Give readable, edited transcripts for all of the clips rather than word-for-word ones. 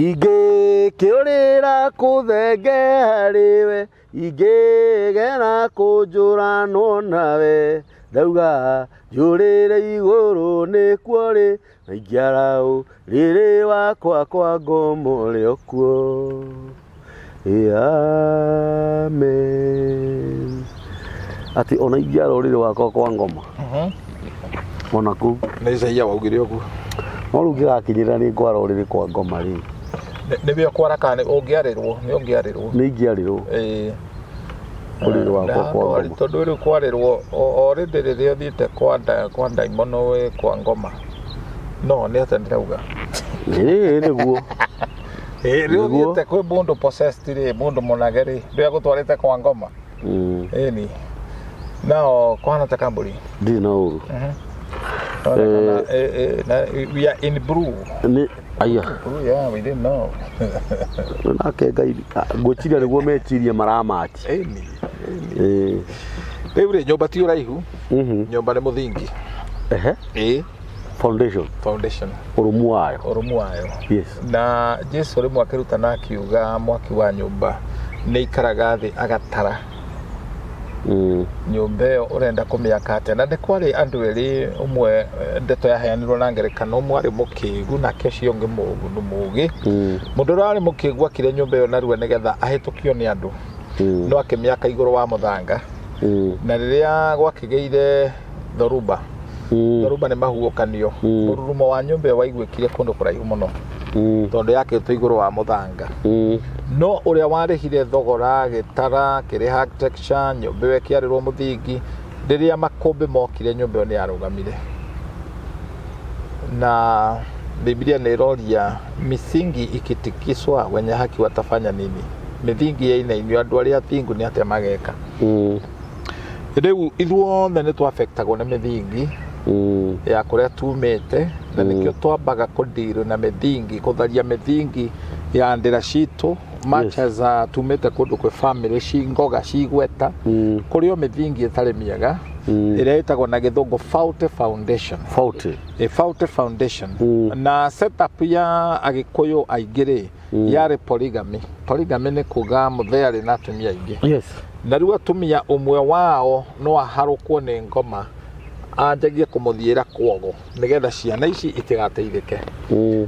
ingĩkĩũrĩra kũthenge harĩwe ingĩgera kũnjũranwo nawe ndauga njũrĩre igũrũ nĩkuo rĩ na ingĩaraũ rĩrĩ wakwa kwa ngomo rĩokuo. Amen. Ati ona ingĩara rĩrĩ wakwa kwa ngoma ona kũu nĩ Isaia waugire ũguo no rĩu ngĩgakinyĩra nĩ ngwara rĩrĩ kwa ngoma rĩ nĩ bĩo kwara kana ũngĩarĩrwo nĩ ingĩarĩrwo rĩrĩ wakwa kwa ngoma tondũ rĩu kwarĩrwo o rĩndĩ rĩrĩa ũthiĩte kwa ndaimono wĩ kwa ngoma no nĩ atĩ ndĩrauga nĩguo rĩu ũthiĩte kwĩ mũndũ possessed rĩ mũndũ mũnage rĩ rĩrĩa gũtwarĩte kwa ngoma ĩni nao kwana ta kamburi ndĩ na ũru we are in brew aya yeah we didn't know nake ngai ngũciria nĩguo mecirie maramati rĩu rĩ nyũmba ti ũraihu nyũmba nĩ mũthingi foundation ũrũmu wayo yes na Jesu rĩmwe akĩruta na akiuga mwaki wa nyũmba nĩ ikaraga thĩ agatara nyũmba ĩyo ũrenda kũmĩaka atĩa na nĩ kwarĩ andũ erĩ ũmwe ndeto yaheanirwo na ngerekano ũmwe arĩ mũkĩgu nake ũcio ũngĩ mũũgĩ mũndũ ũrĩa arĩ mũkĩgu akire nyũmba ĩyo narua nĩgetha ahĩtũkio nĩ andũ no akĩmĩaka igũrũ wa mũthanga na rĩrĩa gwakĩgĩire dhoruba nĩ mahuũkanio mũrurumo wa nyũmba ĩyo waiguĩkire kũndũ kũraihu mũno tondũ yakĩtwo igũrũ wa mũthanga no ũrĩa warĩhire thogora gĩtara kĩrĩ architecture nyũmba ĩyo ĩkĩarĩrwo mũthingi rĩrĩa makũmbĩ mokire nyũmba ĩyo nĩ yarũgamire na Biblia nĩroria misingi ikitikiswa wenye haki watafanya nini mithingi yainainio andũ arĩa athingu nĩ atĩa mageka rĩu ithuothe nĩ twaffectagwo nĩ mithingi ya kũrĩa tumĩte na nĩkĩo twambaga kũndirwo na mithingi kũtharia mithingi ya ndĩra citũ machaza tumĩte kũndũ kwĩ family cingoga cigweta kũrĩo mithingi ĩtarĩ mĩega ĩrĩa ĩtagwo na gĩthũngũ faulty foundation na setup ya agĩkũyũ aingĩ yarĩ polygamy nĩ kuga mũthee na atumia aingĩ na rĩu atumia ũmwe wao no aharũkwo nĩ ngoma anjagie kũmũthiĩra kwogo nĩgetha ciana ici itigateithĩke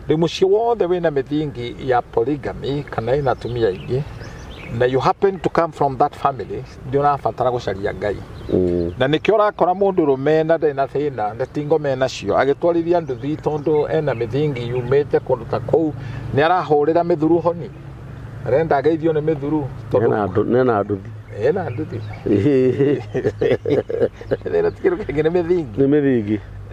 rĩu mũciĩ wothe wĩna mithingi ya polygamy kana ĩna atumia aingĩ na you happen to come from that family ndio ũrabatara gũcaria Ngai na nĩkĩo ũrakora mũndũ rũme na ndena thĩna ndetingo mena cio agĩtwarithia nduthi tondũ ena mithingi yumĩte kũndũ ta kũu nĩ arahũrĩra mĩthuru honi arenda ageithio nĩ mĩthuru nena nduthi Nĩ tikĩrũ kĩngĩ nĩ mithingi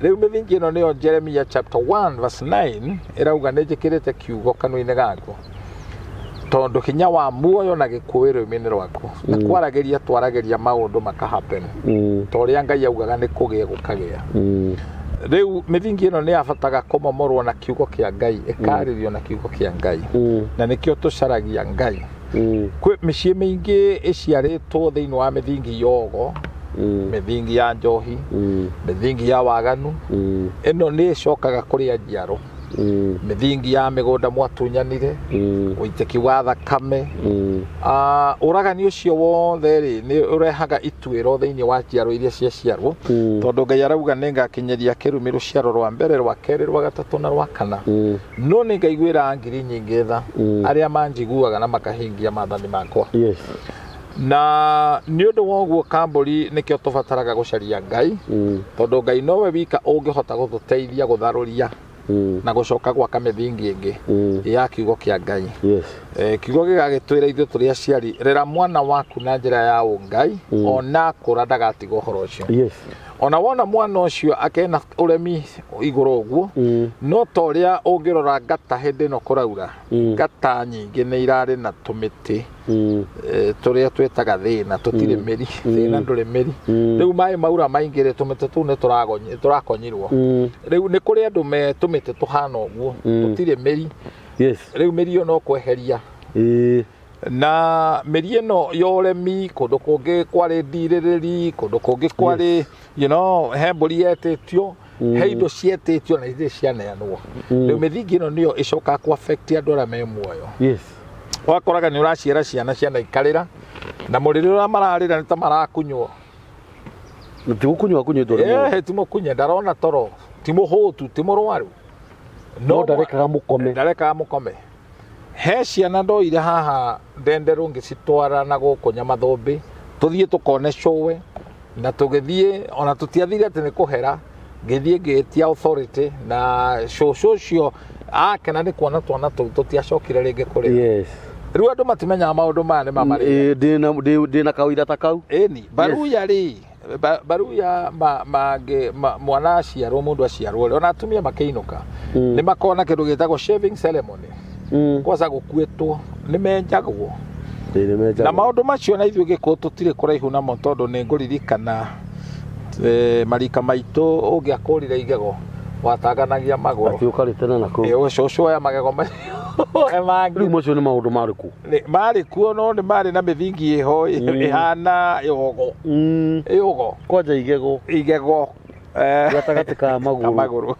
rĩu mithingi ĩno nĩyo Jeremiah chapter 1 verse 9 ĩrauga nĩ njĩkĩrĩte kiugo kanua-inĩ gaku tondũ hinya wa muoyo na gĩkũĩ rũrĩmĩ-inĩ rwaku na twaragĩria maũndũ makahappen ta ũrĩa Ngai augaga nĩ kũgĩa gũkagĩa rĩu mithingi ĩno nĩ yabataga kũmomorwo na kiugo kĩa Ngai ĩkarĩrio na kiugo kĩa Ngai na nĩkĩo tũcaragia Ngai kwĩ mĩciĩ mĩingĩ ĩciarĩtwo thĩinĩ wa mithingi yogo mithingi ya njohi mithingi ya waganu ĩno nĩ ĩcokaga kũrĩ njiaro mithingi ya mĩgũnda mwatunyanire ũitĩki wa thakame ũragani ũcio wothe rĩ nĩ ũrehaga ituĩro thĩinĩ wa njiaro iria ciaciarwo tondũ Ngai arauga nĩ ngakinyeria kĩrumi rũciaro rwa mbere rwa kerĩ rwa gatatũ na rwa kana no nĩ ngaiguĩra ngiri nyingĩ tha arĩa manjiguaga na makahingia maathani makwa na nĩ ũndũ wa ũguo kambũri nĩkĩo tũbataraga gũcaria Ngai tondũ Ngai nowe wika ũngĩhota gũtũteithia gũtharũria na gũcoka gwaka mithingi ĩngĩ ya kiugo kĩa Ngai kiugo gĩgagĩtwĩra ithuĩ tũrĩ aciari rera mwana waku na njĩra ya ũngai ona kũra ndagatigwo ũhoro ũcio ona wona mwana ũcio akena ũremi igũrũ ũguo no ta ũrĩa ũngĩrora ngata hĩndĩ ĩno kũraura ngata nyingĩ nĩ irarĩ na tũmĩtĩ tũrĩa twĩtaga thĩna tũtirĩ mĩri thĩna ndũrĩ mĩri rĩu maĩ maura maingĩ tũmĩtĩ tũu nĩ tũrakonyirwo rĩu nĩ kũrĩ andũ me tũmĩtĩ tũhana ũguo tũtirĩ mĩri rĩu mĩri ĩyo no kweheria na mĩri ĩno ya ũremi kũndũ kũngĩ kwarĩ ndirĩrĩri kũndũ kũngĩ kwarĩ he mbũri yetĩtio he indo cietĩtio na ithe cianeanwo rĩu mĩthingi ĩno nĩyo ĩcokaga ku affect andũ arĩa me muoyo yes wakoraga nĩ ũraciara ciana ikarĩra na mũrĩre ũrĩa mararĩra nĩ ta marakunywo Tigukunywa kunyitwo timo kunye ndarona toro timo hotu timo rwaru no ndarekaga mukome he ciana ndoire haha ndenderu ngicitwara na gukunya mathombi tuthie tukone showe na tugithie ona tutiathire ati ni kuhera ngithie ngetia authority na shocio akena ni kuona twana tutiacokire ringi kuri yes riu andu matimenya maundu mane mamari ndina kawira ta kau eni baruya ri baruya mwana aciarwo mundu aciarwo ona atumia makeinuka ni makona kindu gitagwo shaving ceremony kwaza gukwetwo ni menjagwo na maundu macio na ithuĩ gĩkũ tũtirĩ kũraihu namo tondũ nĩ ngũririkana marika maitũ ũngĩakũrire igego watanganagia magũrũ ũkarĩte na nakũu cũcũ oya magego macio rĩu macio nĩ maũndũ marĩ kuo no nĩ marĩ na mĩthingi ĩho ĩhana ĩũgo kwanja igego gatagatĩ ka magũrũ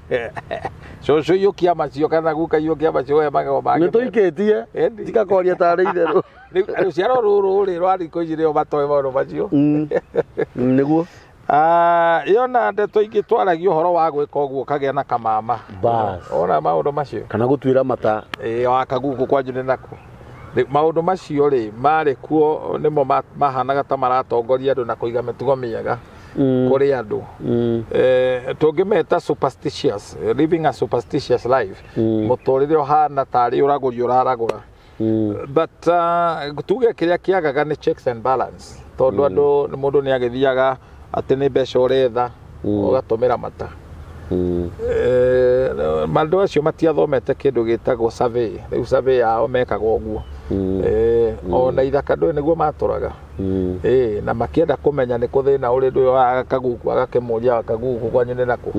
cũcũ iyũkia macio kana guka iyũkia macio oya magego make nĩ tũikĩtie tikakoria tarĩ itherũ rũciaro rũrũ rĩ rwa thikũ ici nĩo matoĩ maũndũ macio nĩguo yona ndeto ingĩ twaragia ũhoro wa gwĩka ũguo kagĩa na kamama ona maũndũ macio kana gũtuĩra mata wakaguku kwanyu nĩ naku maũndũ macio rĩ marĩ kuo nĩmo mahanaga ta maratongoria andũ na kũiga mĩtugo mĩega kũrĩ andũ tũngĩmeta superstitious living a superstitious life mũtũrĩre ũhana tarĩ ũragũria ũraragũra but tuge kĩrĩa kĩagaga nĩ checks and balance tondũ andũ mũndũ nĩ agĩthiaga atĩ nĩ mbeca ũretha ũgatũmĩra mata mandũ acio matiathomete kĩndũ gĩtagwo survey rĩu survey yao mekaga ũguo ona ithaka ndũĩ nĩguo matũraga na makĩenda kũmenya nĩ kũthĩna ũrĩ ndũĩ wa kaguku agakĩmũria kaguku kwanyu nĩ nakũ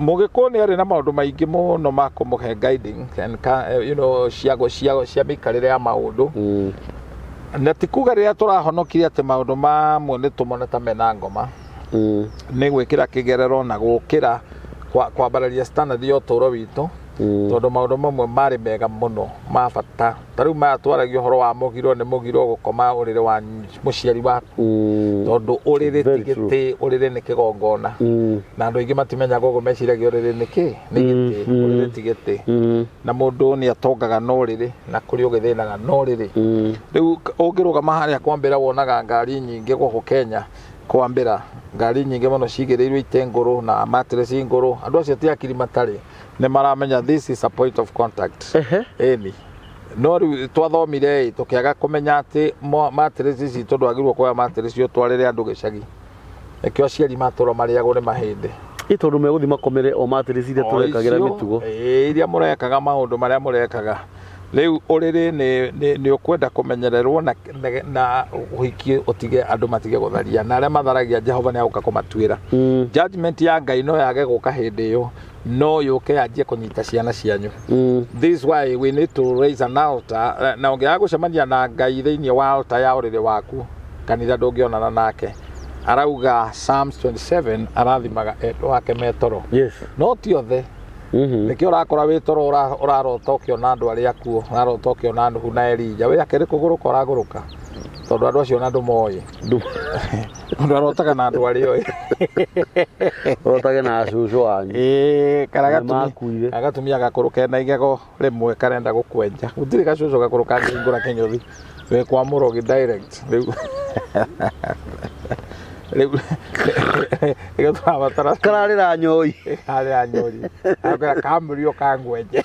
mũgĩkũyũ nĩ arĩ na maũndũ maingĩ mũno ma kũmũhe guiding and cia mĩikarĩre ya maũndũ na ti kuga rĩrĩa tũrahonokirie atĩ maũndũ mamwe nĩ tũmone ta mena ngoma nĩ gwĩkĩra kĩgerero na gũkĩra kwambararia standard ya ũtũũro witũ tondũ maũndũ mamwe marĩ mega mũno ma bata ta rĩu maya twaragia ũhoro wa mũgiro nĩ mũgiro gũkoma ũrĩrĩ wa mũciari waku tondũ ũrĩrĩ tigĩtĩ ũrĩrĩ nĩ kĩgongona na andũ aingĩ matimenyaga ũguo meciragia ũrĩrĩ nĩ kĩ nĩ gĩtĩ ũrĩrĩ tigĩtĩ na mũndũ nĩ atongaga na ũrĩrĩ na kũrĩ ũgĩthĩnaga na ũrĩrĩ rĩu ũngĩrũgama harĩa kwambĩra wonaga ngari nyingĩ gũkũ Kenya kwambĩra ngari nyingĩ mũno cigĩrĩirwo itengũrũ na mattress ngũrũ andũ acio ti akiri matarĩ nĩ maramenya this is a point of contact eni no twathomire tũkĩaga kũmenya atĩ mattress ici tondũ agirwo kuoya mattress icio twarĩre andũ gĩcagi nĩkĩo aciari matũra marĩagwo nĩ mahĩndĩ tondũ megũthi makomere o mattress iria tũrekagĩra mĩtugo iria mũrekaga maũndũ marĩa mũrekaga rĩu ũrĩrĩ nĩ ũkwenda kũmenyererwo na ũhikie ũtige andũ matige gũtharia na arĩa matharagia Jehova nĩ agũka kũmatuĩra judgment ya Ngai no yage gũka hĩndĩ ĩyo no yũke yanjie kũnyita ciana cianyu this is why we need to raise an altar na ũngĩaga gũcemania na Ngai thĩinĩ wa altar ya ũrĩrĩ waku kanitha ndũngĩonana nake arauga Psalms 27 arathimaga endwa wake metoro no ti othe nĩkĩo ũrakora wĩ toro ũrarota ũkĩona andũ arĩa akuo ũrarota ũkĩona Nuhu na Elija wĩ akĩrĩ kũgũrũka ũragũrũka tondũ andũ acio na ndũmoĩ mũndũ arotaga na andũ arĩa oĩ ũrotage na cũcũ wanyu agatumia gakũrũ kena igego rĩmwe karenda gũkwenja gũtirĩ gacũcũ gakũrũ kangĩhingũra kĩnyũthi wĩ kwa mũrogi direct rĩu kararĩra nyoi kamũrio kangwenje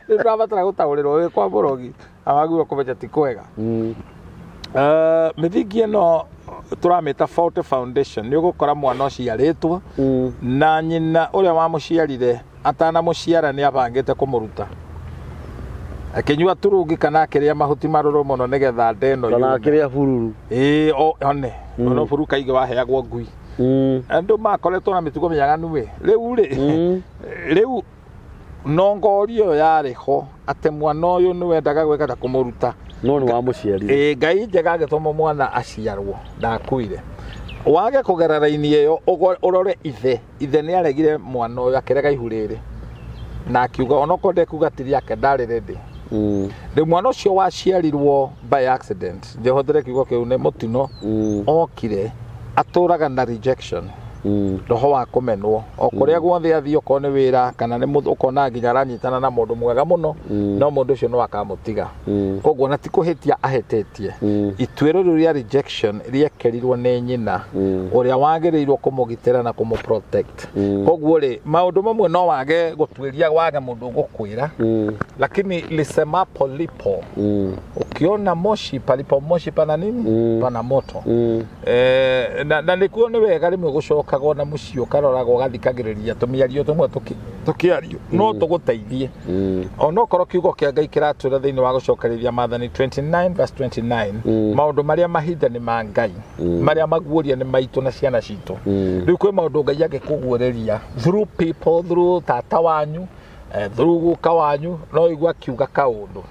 rĩu tũrabatara gũtaũrĩrwo wĩ kwa mũrogi awagirwo kũmenya ti kwega mĩthingi ĩno tũramĩta faulty foundation nĩ ũgũkora mwana ũciarĩtwo na nyina ũrĩa wamũciarire atanamũciara nĩ abangĩte kũmũruta akĩnyua turungi kana akĩrĩa mahuti marũrũ mũno nĩgetha ndeno kana akĩrĩa bururu one no buru kaingĩ waheagwo ngui andũ makoretwo na mĩtugo mĩaganu rĩu nongorio yarĩ ho atĩ mwana ũyũ nĩ wendaga gwĩka ta kũmũruta no ni wa muciari ngai njega agitoma mwana aciarwo ndakuire wage kugerera ini iyo urore ithe ni aregire mwana uyu akirega ihuriri na akiuga onoko ndekuga tiri yake ndari ready de mwana ucio waciarirwo by accident jehodere kiugo kiu ne mutino okire aturaga na rejection roho wa kumenwo okuria guothe athio kone wira kana ni ukona nginya aranyitana na mundu mwega muno no mundu ucio no akamutiga koguo na tikuhitia ahetetie itwiro ria rejection riekerirwo ni nyina uria wagereirwo kumugitira na kumuprotect koguo ri maundu mamwe no wage gutwiria wage mundu gukwira lakini lisema polipo ukiona moshi palipo moshi pana nini pana moto na nikuo ni wega rimwe gucoka na mucio karoragwo gathikagiriria tumiario tumwe tukiario no tuguteithie ono korwo kiugo kia ngai kiratwira thiini wa gucokereria Mathani 29 verse 29 maundu maria mahinda ni ma ngai maria maguoria ni maitu na ciana citu riu kwi maundu ngai agikuguoreria through people through tata wanyu through guka wanyu no igwa kiuga kaundu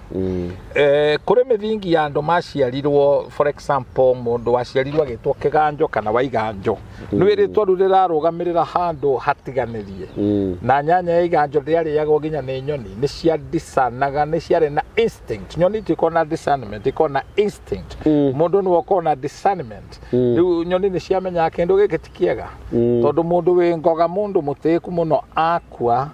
kuri mithingi ya andu maciarirwo for example mundu waciarirwo agitwo kiganjo kana waiganjo ni wiritwo rurira rugamirira handu hatiganirie na nyanya ya iganjo riari yago ginya ni nyoni ni cia disanaga ni ciari na instinct nyoni tikona discernment ikona instinct mundu ni wokona discernment riu nyoni ni ciamenya kindu gikitikiega tondu mundu wi ngoga mundu mutiku muno akua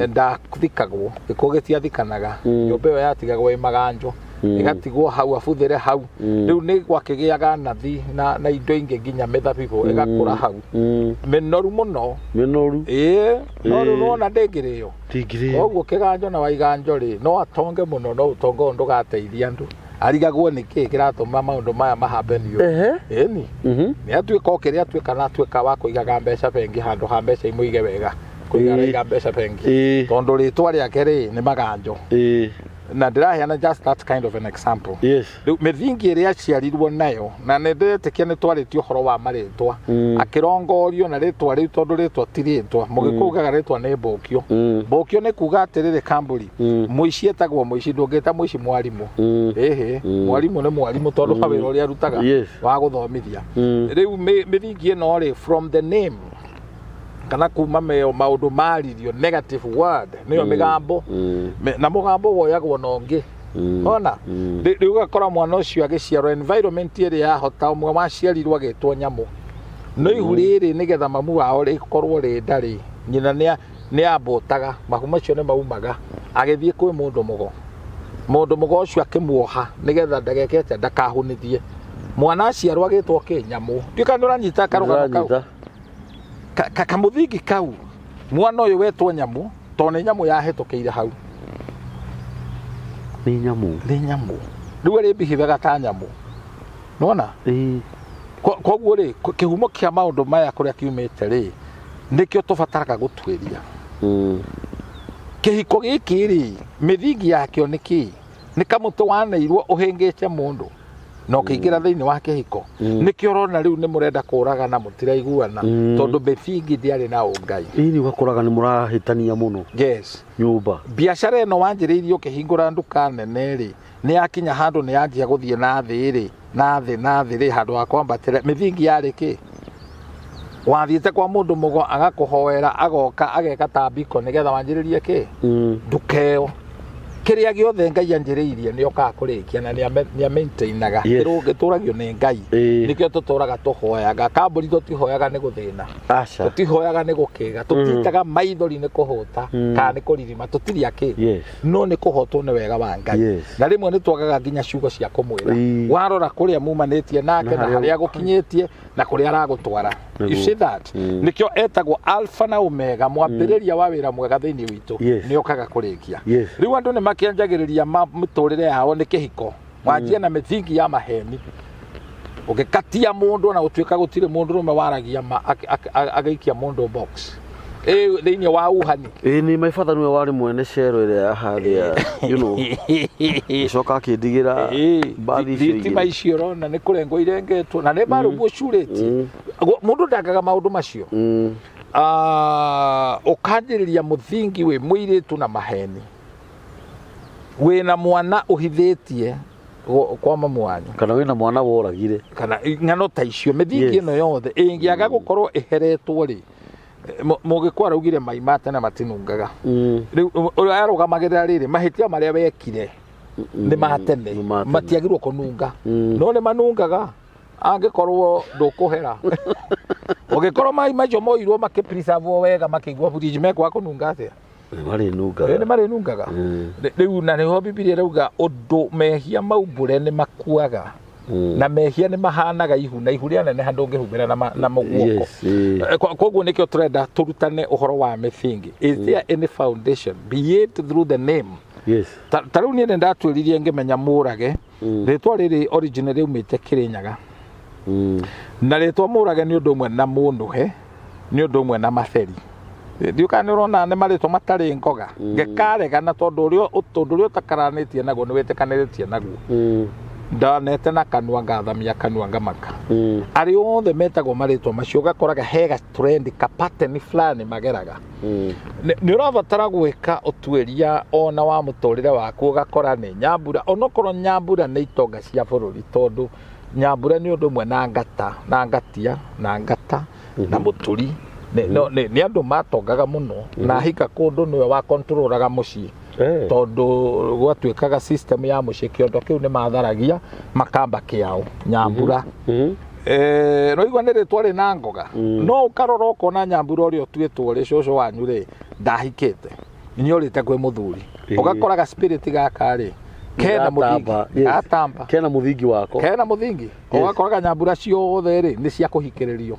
ndathikagwo ikugetia thikanaga nyumba yo yatigagwo imaganjo igatigwo hau abuthire hau riu ni gwakigiaga nathi na indo ingi nginya mithabibu igakura hau minoru muno minoru no ruona ndingirio koguo kiganjo na waiganjo ri no atonge muno no utongo ndugateithia andu arigagwo niki kiratuma maundu maya mahambenio ni atuika okiri atuika na atuika wa kuigaga mbeca bengi handu ha mbeca imuige wega kuiga mbeca bengi tondu ritwa riake ri ni maganjo na ndiraheana just that kind of an example mithingi iria ciarirwo nayo na nindetikia ni twaritio horo wa maritwa akirongorio na ritwa riu tondu ritwa ti ritwa mugikugaga ritwa ni mbokio ni kuga atiriri kamburi muici etagwo muici ndungita muici mwarimu mwarimu ni mwarimu tondu wa wira uria arutaga wa guthomithia riu mithingi ino ri from the name kana kuma maundu maririo negative word niyo migambo na mugambo woyagwo nongi ona riu gakora mwana ucio agiciarwo environment iri yahota umwe waciarirwo agitwo nyamu no ihuriri nigetha mamu wao rikorwo ri ndari nyina ni abotaga mahu macio ni maumaga agithie kwi mundu mugo ucio akimuoha nigetha ndagekete ndakahunithie mwana aciarwo agitwo kinyamu ndikanura nyita karugano kau kakamuthingi kau mwana uyu wetwo nyamu to ni nyamu yahitukiire hau ni nyamu riu ari bihivaga ta nyamu nona koguo ri kihumo kia maundu maya kuria kiumite ri nikio tubataraga gutwiria kihiko giki ri mithingi yakio niki ni kamutu waneirwo uhingite mundu no kiingira thiini wa kihiko nikio rona riu ni murenda kuraga na mutiraiguana tondu mithingi ndiari na ungai ni wakuraga ni murahitania muno nyumba biashara eno wanjiriirio kihingura nduka nene ri ni yakinya handu ni yanjia guthie na thi ri na thi ri handu akwambatira mithingi yari ki wathiite kwa mundu mugo agakuhoera agoka ageka tambiko nigetha wanjiririe ki ndukeo kiria giothe ngai anjiriirie ni okaga kurikia na ni maintainaga gituragio ni ngai nikio tuturaga tuhoyaga kamburi tutihoyaga ni guthina tutihoyaga ni gukiga tutitaga maithori ni kuhuta kana ni kuririma tutiria ki no ni kuhotwo ni wega wa ngai na rimwe ni twagaga nginya ciugo cia kumwira warora kuria mumanitie nake na haria gukinyitie na kuria aragutwara you see that nikio etagwo alpha na omega mwambiriria wa wira mwega thiini witu ni okaga kurikia riu andu ni makianjagiriria miturire yao ni kihiko wanjia na mithingi ya maheni ukikatia mundu na utwika gutire mundu rume waragia agaikia mundu box thiini wa uhani ni my father niwe wari mwene cero ire ya Haria you know coka akindigira bathi ti maicio rona ni kurengo irengetwo na ne baru bucureti mundu ndagaga maundu macio ukanjiriria muthingi we muiritu na maheni wina mwana uhithitie kwa mamu wanyu kana wina mwana woragire kana ng'ano ta icio mithingi ino yothe ingiaga gukorwo iheretwo ri mugikwa raugire mai mate na matinungaga riu arugamagirira riri mahitia maria wekire ni matene matiagirwo kununga no ni manungaga angikorwo ndukuhera ugikorwo mai macio moirwo makipreserve wega makigwa fridge mekwa kununga atia ni mari nungaga riu na niho Biblia rauga undu mehia maumbure ni makuaga na mehia ni mahanaga ihu na ihu riane ne ndungihumbira na muguoko koguo nikio turenda turutane uhoro wa mithingi. Is there any foundation be it through the name? Tariu ni ndenda twiririe ngimenya murage ritwa riri originally umite Kirinyaga na ritwa murage ni undu umwe na munuhe ni undu umwe na matheri ndiukane urona ne maritwa matari ngoga ngekarega na tondu rio takaranitie naguo ni wetekanitie naguo ndanete na kanua ngathamia kanua ngamaka ari othe metagwo maritwa macio gakoraga hega trend kapateni fulani mageraga ni urabatara gwika utueria ona wa mutorire waku gakora ni nyambura onokoro nyambura ni itonga cia bururi tondu nyambura ni undu mwe na ngata na ngatia na ngata na muturi ni andu matongaga muno na hika kundu niwe wa controlaga mucii tondu gwatuikaga system ya mucii kiondo kiu ni matharagia makamba kiao nyambura no igwa ni ritwa ri na ngoga no ukarora ukona nyambura uri otuitwo ri coco wanyu ri ndahikite ni urite kwe muthuri ugakoraga spirit gaka ri kena muthingi atamba kena muthingi wako kena muthingi ugakoraga nyambura ciothe ri ni cia kuhikiririo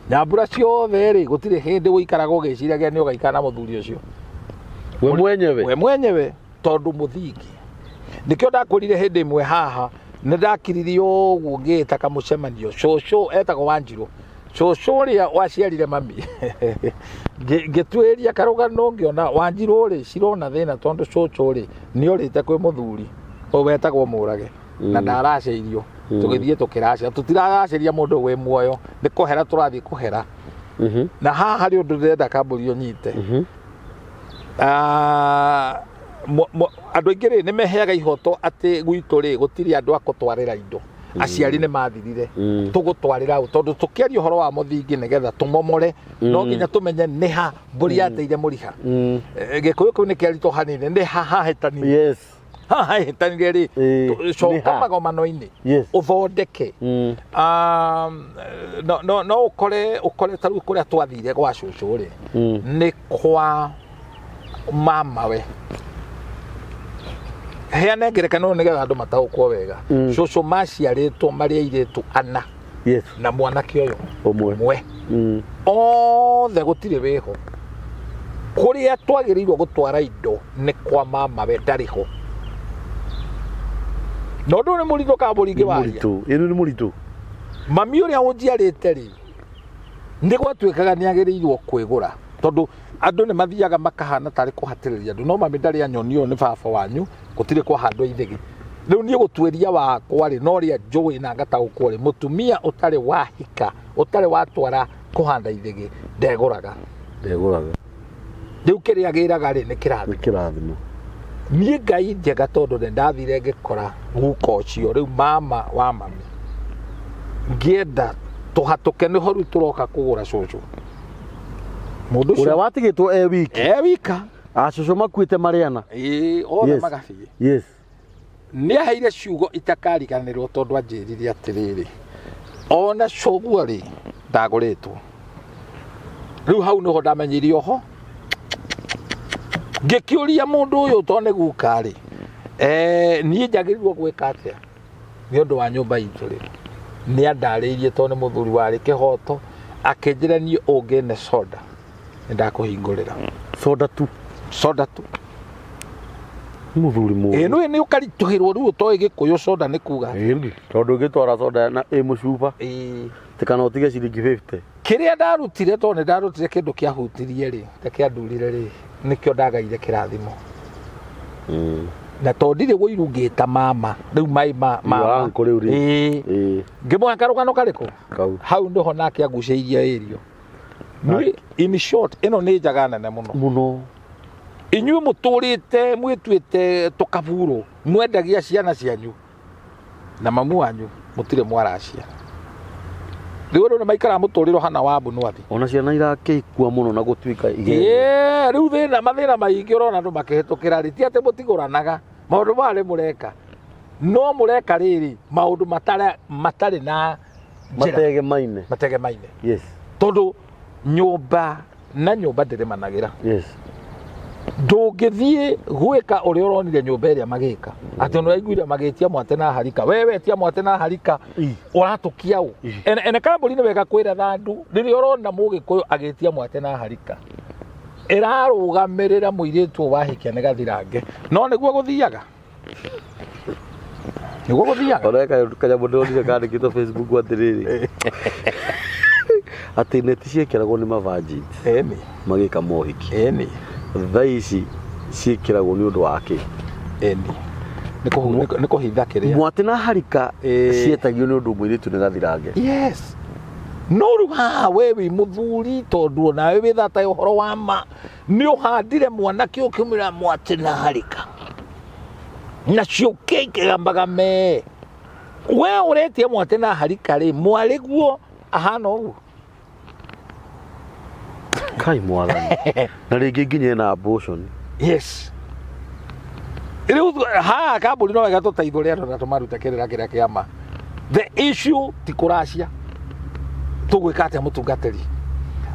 nyambura ciothe ri gutire hindi uikaraga ugiciragia ni ugaikara na muthuri ucio we mwenyewe tondu muthingi nikio ndakurire hindi imwe haha ni ndakiririo uguo ngita kamucemanio coco etagwo Wanjiru coco ria waciarire mami ngitweria karugano ngiona Wanjiru ri cirona thina tondu coco ri ni urite kwi muthuri wetagwo murage na ndaraceirio tugithie tukiracia tutiragaciria mundu we muoyo ni kuhera turathie kuhera na haha ri undu ndenda kamburio nyite andu aingĩ nĩ meheaga ihoto atĩ gwitũ rĩ gũtirĩ andũ a gũtwarĩra indo aciari nĩ mathirire tũgũtwarĩra tondũ tũkĩaria ũhoro wa mũthingi nĩgetha tũmomore no nginya tũmenye nĩ ha mbũri yateire mũriha gĩkũyũ kĩu nĩ kĩaritũ hanini nĩ ha hahitanire hahitanire rĩ coka magomano-inĩ ũthondeke no ũkore ta rĩu kũrĩa twathire gwa cũcũ rĩ nĩ kwa mama we heana ngerekano nigetha andu mataukwo wega cũcũ maciarĩtwo marĩ airĩtu ana na mwanake ũyũ ũmwe othe gũtirĩ wĩho kũrĩa twagĩrĩirwo gũtwara indo nĩ kwa mama we ndarĩ ho no ndũ nĩ mũritũ ka mũringĩ waria ĩno nĩ mũritũ mami ũrĩa ũnjiarĩte rĩ nĩ gwatuĩkaga nĩ agĩrĩirwo kwĩgũra tondu andu ni mathiaga makahana tari kuhatiriria andu no mami ndari anyonio ni baba wanyu gutire kwa handwa ithigi riu nie gutweria wa kwari no ria njui na ngataukwo ri mutumia utari wahika utari watwara kuhanda ithigi ndeguraga riu kiria giraga ri ni kirathimo nie ngai njega tondu ndathire ngikora guka ucio riu mama wa mami ngienda tuhatuke ni horu turoka kugura cucu mundu uria watigitwo wika acũcũ makuite mariana othe magabie ni aheire ciugo itakariganirwo tondu anjirire atiriri ona coguo ri ndaguritwo riu hau niho ndamenyirie oho ngikiuria mundu uyu tone guka ri nie njagĩrĩirwo gwĩka atia ni undu wa nyumba itu ri ni andariirie tone muthuri wari kihoto akinjira ni ungene soda ndakuhingurira soda tu muthuri mu no ni ukarituhirwo riu toy gikuyu soda ni kuga tondu ngitwara soda na mucuba tikana utige ciringi 50 kiria ndarutire tone ndarutire kindu kiahutirie ri takiandurire ri nikio ndagaire kirathimo na tondire guirungita mama riu mai mama kuri uri ngimwaka rugano kariko hau ndiho nake aguceirie irio in short ino ni njaga nene muno inyuĩ mũtũrĩte mwĩtuĩte tũkaburo mwendagia ciana cianyu na mamu wanyu mutire mwaracia riu ndo maikara muturiro hana wa mbu nwathi ona ciana irakikua muno na gutwika riu thina mathina maingi urona andu makihitukira ri ti ati mutiguranaga maundu mari mureka no mureka riri maundu matari na matege maine yes tondu nyumba na nyumba ndirimanagira yes ndungithie gwika uria uronire nyumba iria magika ati no aiguire magitia mwate na harika wewe tia mwate na harika uratukia u ene kamburi ni wega kwira thandu riri urona mugikuyu agitia mwate na harika irarugamirira muiritu wahikia ni gathirange no niguo guthiaga oreka kanya mondonire kandikitwo Facebook atiriri ati neti ciekiragwo ni mavagit magika mohiki thaici ciekiragwo ni undu wake ni kuhitha kiria mwate na harika cietagio ni undu muiritu ni gathirange yes no ruha wewe muthuri tondu na wewe thata uhoro wa ma ni uhandire mwanake ukimira mwate na harika na ciuke gambaga me we uretie mwate na harika ri mwariguo ahana uguo kai mwathani na ringi nginye na abortion yes riu ha kamburi no wega tutaithũria andu na tumaruta kirira kiria kiama the issue ti kuracia tugwika atia mutungatiri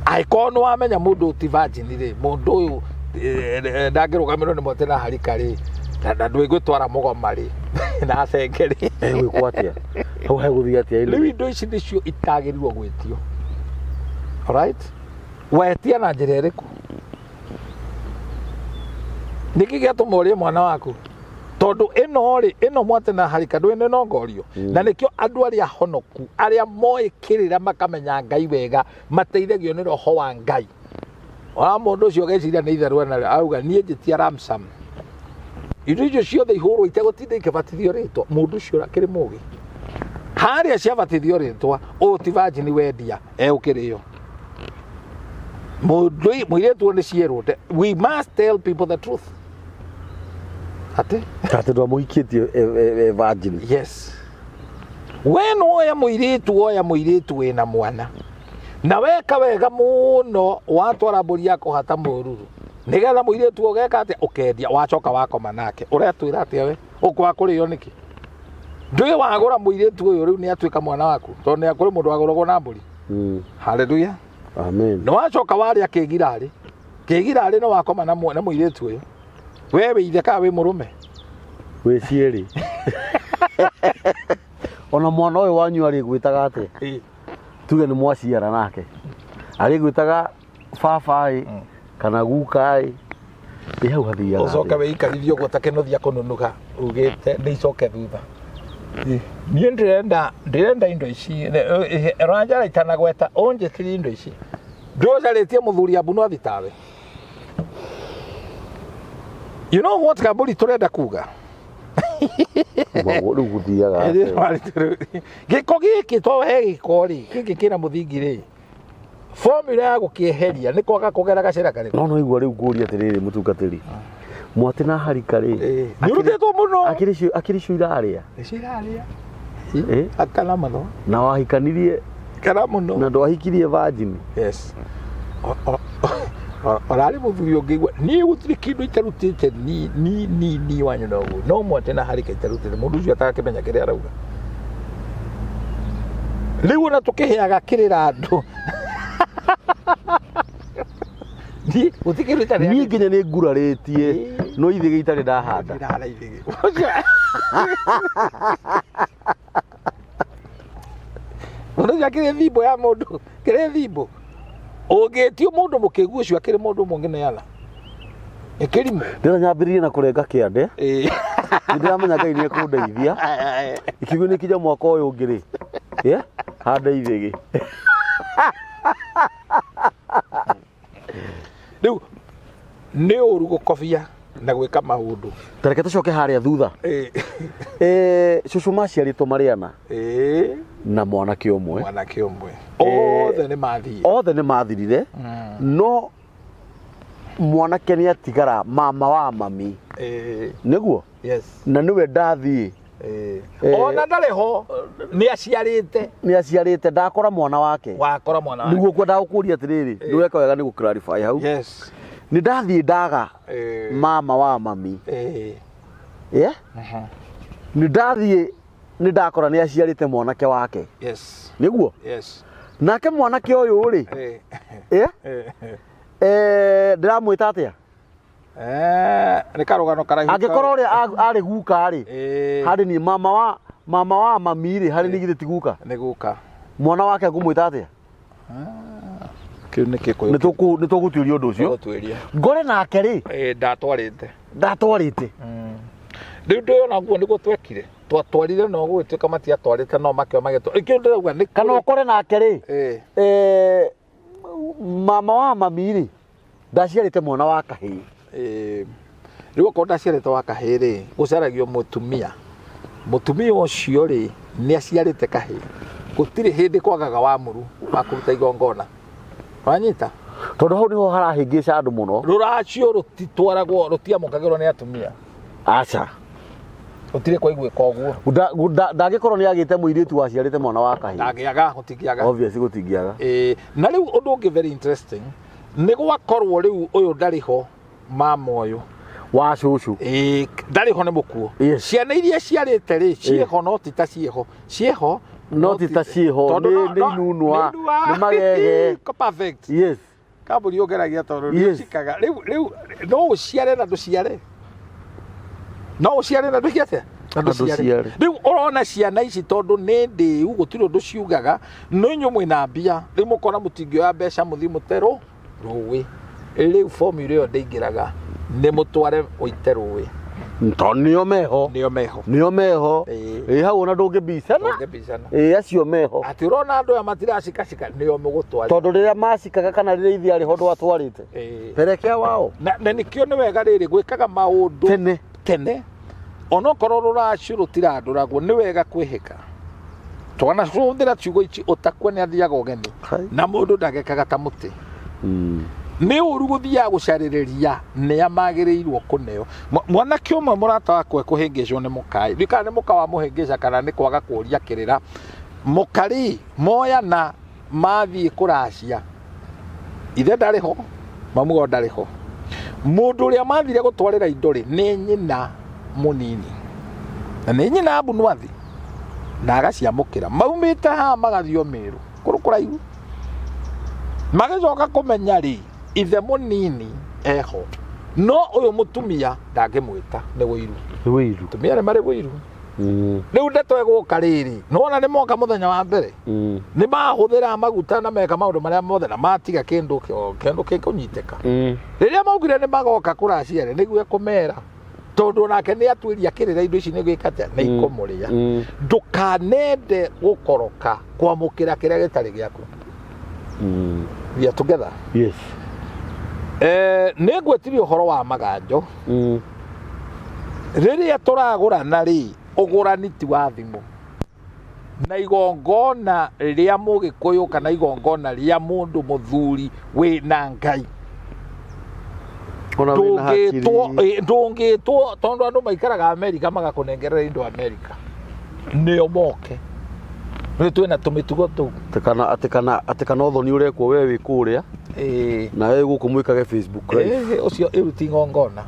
aikono wamenya mundu ti virgin ri mundu uyu ndagirugamirwo ni mwate na harika ri na ndwigwitwara mugoma ri na acengeri gwikwo atia hau heguthia atia riu indo ici nicio itagirirwo gwitio alright wetia na njira iriku niki giatuma urie mwana waku tondu ino mwate na harika ndwene no ngorio na nikio andu aria honoku aria moe kirira makamenya Ngai wega mateithagio ni roho wa Ngai wa mundu ucio geciria ni itherwa na auga nie njitia ramsam indo icio ciothe ihurwo itegutinda ikibatithio ritwa mundu ucio akiri mugi haria ciabatithio ritwa ti virgin wendia ukirio muiretu ni cierute we must tell people the truth ati ndo muikitie virgin yes when oya muiretu wina mwana na weka wega muno watwara mburi yako hata mururu nigetha muiretu ogeka ati ukendia wacoka wakoma nake uretwira ati we ukwa kurio niki ndui wagura muiretu uyu riu ni atwika mwana waku tondu ni akuri mundu waguragwo na mburi hallelujah amen no wacoka waria kigirari no wakoma na muiretu uyu wewe ithe ka we murume we cieri ona mwana uyu wanyu ari gwitaga ati tuge ni mwaciara nake ari gwitaga babai kana gukai hau hathiaga ucoka we ikarithio gutakenuthia kununuga ugite ni icoke thutha nie ndirenda indo ici ranja itana gweta onje kiri indo ici ndozaletie muthuri abu no thitawe you know what kaburi turenda kuga maguru guthiaga giko giki to he gikori giki kina muthingi ri formula ya gukieheria ni kwaga kugera gacira kare no igua riu nguria atiriri mutungatiri mwate na harika ri nirutetwo muno akiricio iraria akana muno na wahikanirie kana muno na ndwahikirie virgin yes orari muthuri ungigwa ni gutiri kindu itarutite ni wanyu no mwate na harika itarutite mundu ucio atakimenya kiria arauga riu na tukiheaga kirira andu ni utikirita ni nginya ni nguraritie no ithige itari ndahanda mundu yakire thimbo ya mundu kire thimbo ogetio mundu mukigu ucio akire mundu mungine yana ikirimo ndira nyambiririe na kurenga kiande ndiramenya Ngai ni ekundeithia ikigu ni kija mwaka uyu ngiri handa ithige riu ni uru gukobia na gwika maundu tareke tucoke haria thutha cucu maciaritwo mariana na mwanake umwe othe ni mathirire no mwanake ni atigara mama wa mami niguo yes na niwe ndathii ona ndaleho ni aciarite ndakora mwana wake wakora mwana wake niguo kwenda gukuria atiriri niweka wega ni gu clarify hau yes ni ndathie ndaga mama wa mami ni ndathie ni ndakora ni aciarite mwanake wake yes niguo yes nake mwanake uyu ri ndiramwita atia ni karugano karaihu angikorwo ri ari guka ri hari ni mama wa mami ri hari ni githĩ ti guka ni guka mwana wake ngumwita atia kiu ni kiko ni tugutuĩria ũndũ ũcio ngore nake ri ndatwarĩte riu ndĩona guo nĩguo twekire twatwarire no gwĩtuĩka matiatwarĩte no makĩo magĩtwarĩte kĩu ndĩrauga nĩ kana ũkore nake ri mama wa mami ri ndaciarĩte mwana wa kahĩĩ riu okorwo ndaciarĩte wa kahĩĩ rĩ gũcaragio mũtumia ũcio rĩ nĩ aciarĩte kahĩĩ gũtirĩ hĩndĩ kwagaga wamũru wa kũruta igongona wanyita tondũ hau nĩho harahĩngĩca andũ mũno rũracio rũtiamũkagĩrwo nĩ atumia aca gũtirĩ kwa igwĩka ũguo ndangĩkorwo nĩ agĩte mũirĩtu waciarĩte mwana wa kahĩĩ ndangĩaga gũtingĩaga obviously gũtingĩaga na rĩu ũndũ ũngĩ very interesting nĩ gwakorwo rĩu ũyũ ndarĩ ho mama ũyũ wa cucu ndarĩ ho nĩ mũkuo ciana iria ciarĩte rĩ ciĩho no ti ta ciĩho no ti ta ciĩho nĩ inunwa nĩ magege perfect yes kambũri ũngeragia tondũ nĩ cikaga rĩu no ũciare na ndũciare rĩu ũrona ciana ici tondũ nĩ ndĩu gũtirĩ ũndũ ciugaga no inyuĩ mwĩna mbia rĩu mũkona mũtingĩoya mbeca mũthiĩ mũte rũĩ rĩu formula ĩyo ndĩingĩraga nĩ mũtware ũite rũĩ tondũ nĩo meho hau ona ndũngĩbicana acio meho atĩ ũrona andũ aya matiracikacika nĩo mũgũtware tondũ rĩrĩa macikaga kana rĩrĩa ithia rĩho ndwatwarĩte perekea wao na nĩkĩo nĩ wega rĩrĩ gwĩkaga maũndũ tene onokorwo rũracio rũtirandũragwo nĩ wega kwĩhĩka twanahũthĩra ciugo ici ũtakua nĩ athiaga ũgeni na mũndũ ndagekaga ta mũtĩ nĩ ũru gũthiaga gũcarĩrĩria nĩa magĩrĩirwo kũneo mwanake ũmwe mũrata wakwa kũhĩngĩcwo nĩ mũkai ndikana nĩ mũka wa mũhĩngĩca kana nĩ kwaga kũria kĩrĩra mũkari moyana mathiĩ kũracia ithe ndarĩ ho mamu wao ndarĩ ho mũndũ ũrĩa mathire gũtwarĩra indo rĩ nĩ nyina mũnini na nĩ nyina mbunwathi na agaciamũkĩra maumĩte haha magathiĩ Meru kũrũ kũraihu magĩcoka kũmenya rĩ ithe mũnini eho no ũyũ mũtumia ndangĩmwĩta nĩ wĩiru tumia nĩ marĩ wĩiru rĩu ndeto ĩgũka rĩrĩ nĩwona nĩ moka mũthenya wa mbere nĩ mahũthĩra maguta na meka maũndũ marĩa mothe na matiga kĩndũ kĩkũnyitĩka rĩrĩa maugire nĩ magoka kũracia rĩ nĩguo kũmera tondũ nake nĩ atuĩria kĩrĩra indo ici nĩ gwĩkate nĩ ikũmũrĩa ndũkanende gũkoroka kwamũkĩra kĩrĩa gĩtarĩ gĩaku we are together yes nĩ ngwĩtiria ũhoro wa maganjo rĩrĩa tũragũrana rĩ ũgũrani ti wa thimũ na igongona rĩa mũgĩkũyũ kana igongona rĩa mũndũ mũthuri wĩna Ngai ndũngĩtwo tondũ andũ maikaraga Amerika magakũnengerera indo Amerika nĩo moke nĩ twĩna tũmĩtugo tũu atĩ kana ũthoni ũrekwo we wĩ kũrĩa na we gũkũ mwĩkage Facebook live ũcio ĩruti igongona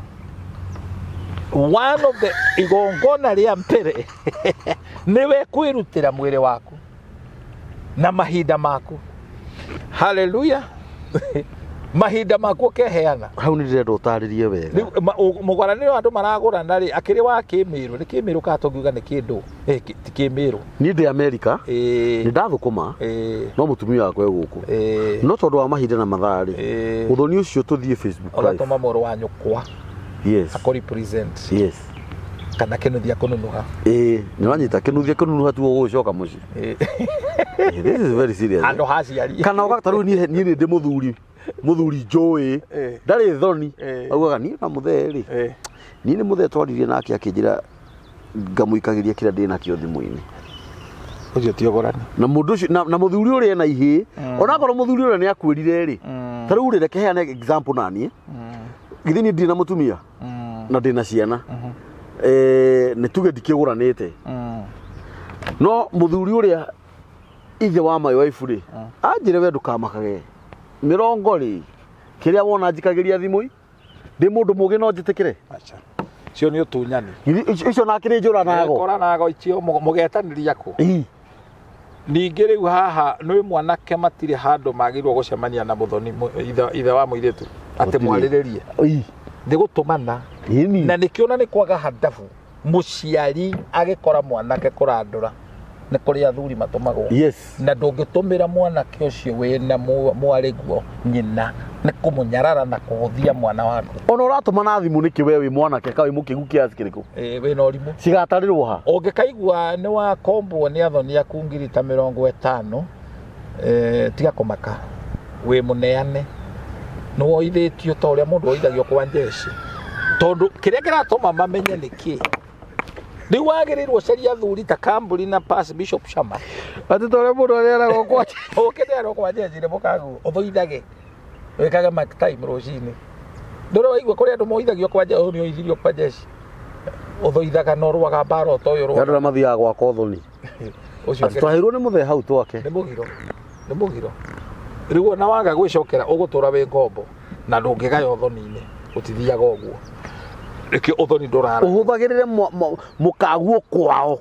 one of the igongona rĩa mbere nĩwe kwĩrutĩra mwĩrĩ waku na mahinda maku haleluya mahinda maku keheana hau nĩ ndĩrenda ũtarĩrie wega mũgwaranĩro andũ maragũrana rĩ akĩrĩ wa kĩmĩrũ nĩ kĩmĩrũ ka tũngiuga nĩ kĩndũ ti kĩmĩrũ niĩ ndĩ Amerika nĩ ndathũkũma no mũtumia wakwa gũkũ no tondũ wa mahinda na mathaa rĩ ũthoni ũcio tũthiĩ Facebook live ũgatũma mũrũ wa nyũkwa akũ represent kana kĩnuthia kũnunuha nĩ wanyita kĩnuthia kũnunuha tu ũgũcoka mũciĩ this is very serious andũ haciari kana ũgatarwo niĩ ndĩ mũthuri njũĩ ndarĩ thoni augaga niĩ na mũthee rĩ niĩ nĩ mũthee twaririe nake akĩnjĩra ngamũikagĩria kĩrĩa ndĩ nakĩo thimũ-inĩ ũcio ti ũgũrani na mũndũ ũcio na mũthuri ũrĩa ena ihĩ onakorwo mũthuri ũrĩa nĩ akwĩrire rĩ ta rĩu rĩ reke heane example naniĩ githĩ niĩ ndirĩ na mũtumia na ndĩ na ciana nä tuge ndikĩgũranä te no mũthuri ũrĩa ithe wa my wife rĩ anjĩre we ndũkamakage mĩrongo rĩ kĩrĩa wona njikagĩria thimũ ndĩ mũndũ mũgĩ no njĩtĩkĩre cio nĩ ũtunyani icio nake nĩ njũranago koranago icio mũgetanĩria kũ ningĩ rĩu haha nĩ mwanake matirĩ handũ magĩrĩirwo gũcemania na mũthoni ithe wa mũirĩtu atĩ mwarĩrĩrie nĩ gũtũmana na nĩkĩona nĩ kwaga handabu mũciari agĩkora mwanake kũrandũra nĩ kũrĩ athuri matũmagwo na ndũngĩtũmĩra mwanake ũcio wĩna mwarĩguo nyina nĩ kũmũnyarara na kũhũthia mwana waku ona ũratũma na thimũ nĩkĩ we wĩ mwanake kaĩ mũkĩgu kĩasi kĩrĩkũ wĩna ũrimũ cigatarĩrwo ha ũngĩkaigua nĩ wakombwo nĩ athoni aku ngiri ta 50 tiga kũmaka wĩ mũneane nĩ woithĩtio ta ũrĩa mũndũ woithagio kwa njeci tondũ kĩrĩa kĩratũma mamenye nĩkĩ rĩu wagĩrĩirwo caria athuri ta Kamburi na Pass Bishop Shama atĩ ta ũrĩa mũndũ arĩaragwo kwa ũkĩnearwo kwa njeci nĩ mũkagu ũthũithage wĩkage mark time rũcinĩ ndũrĩ waigua kũrĩ andũ moithagio kwa njeci nĩ oithirio kwa njeci ũthũithaga no rwaga mbara o ta ũyũ andũ arĩa mathiaga gwaka ũthoni twahĩirwo nĩ mũthee hau twake nĩ mũgiro rĩu ona waga gwĩcokera ũgũtũra wĩ ngombo na ndũngĩgaya ũthoni-inĩ ũtithiaga ũguo rĩkĩ ũthoni ndũrara ũhũthagĩrĩre mũkaguo kwao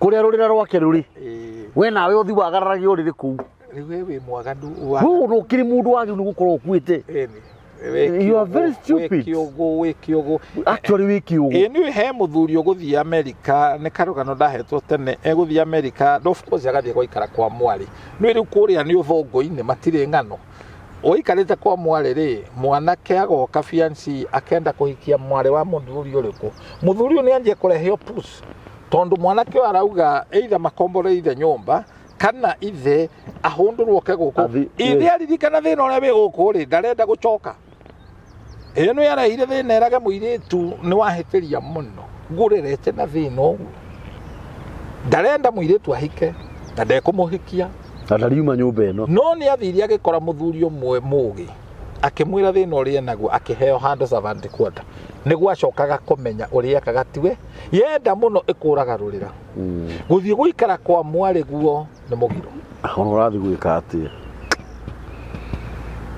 kũrĩa rũrĩra rwake rũrĩ we nawe ũthi wagararagia ũrĩrĩ kũu rĩu we wĩ mwaganu nĩ ũkĩrĩ mũndũ wagĩrĩirwo gũkorwo ũkuĩte you are very stupid wĩ kĩũgũ actually wĩ kĩũgũ nĩ he mũthuri ũgũthiĩ Amerika nĩ karũgano ndahetwo tene egũthiĩ Amerika of course agathiĩ gũikara kwa mwarĩ nĩ rĩu kũrĩa nĩ ũthongo-inĩ matirĩ ng'ano ũikarĩte kwa mwarĩ rĩ mwanake agoka fiancé akenda kũhikia mwarĩ wa mũthuri ũrĩkũ mũthuri ũyũ nĩ anjie kũreheo push tondũ mwanake ũyũ arauga either makomboreire nyũmba kana ithe ahũndũrwo ke gũkũ ithe aririkana thĩna ũrĩa wĩ gũkũ rĩ ndarenda gũcoka ĩyo nĩ arehire thĩna erage mũirĩtu nĩ wahĩtĩria mũno ngũrĩrete na thĩna ũguo ndarenda mũirĩtu ahike na ndekũmũhikia na ndariuma nyũmba ĩno no nĩ athiri agĩkora mũthuri ũmwe mũgĩ akĩmwĩra thĩna ũrĩa naguo akĩheo handũ savant quarter nĩguo acokaga kũmenya ũrĩa ekaga tiwe yenda mũno ĩkũraga rũrĩra gũthiĩ gũikara kwa mwarĩ guo nĩ mũgiro ona ũrathiĩ gwĩka atĩa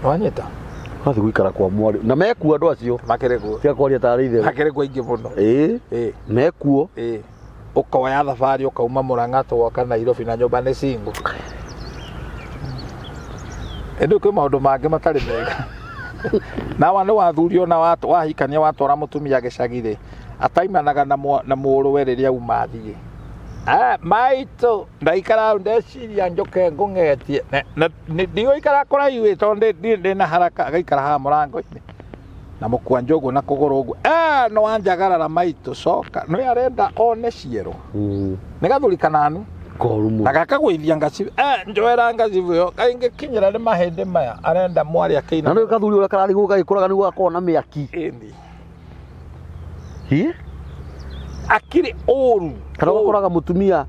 wanyita ũrathiĩ gũikara kwa mwarĩ na mekuo andũ acio makĩrĩguo tiga kwaria tarĩ ithe makĩrĩguo aingĩ mũno mekuo ũkoya thabarĩ ũkauma Mũrang'a tũgoka Nairobi na nyũmba nĩ single ĩndĩ kwĩ maũndũ mangĩ matarĩ mega nawa nĩ wathurio na wahikania watwara mũtumia gĩcagi-rĩ ataimanaga na mũrũwe rĩrĩa uma thiĩ maitũ ndaikara ndeciria njoke ngũng'etie ndigũikara kũraihu tondũ ndĩna haraka agaikara haha mũrango-inĩ na mũkwanjũ ũguo na kũgũrũ ũguo nĩ wanjagarara maitũ coka nĩ arenda one ciero nĩ gathuri kananu na gakagũithia ngaci njoera ngaci ĩyo kaingĩ kinyĩra nĩ mahĩndĩ maya arenda mwarĩ akĩina na nĩ gathuri ũrĩa kararigwo gagĩkũraga nĩguo gakorwo na mĩaki akĩrĩ ũru kana ũgakoraga mũtumia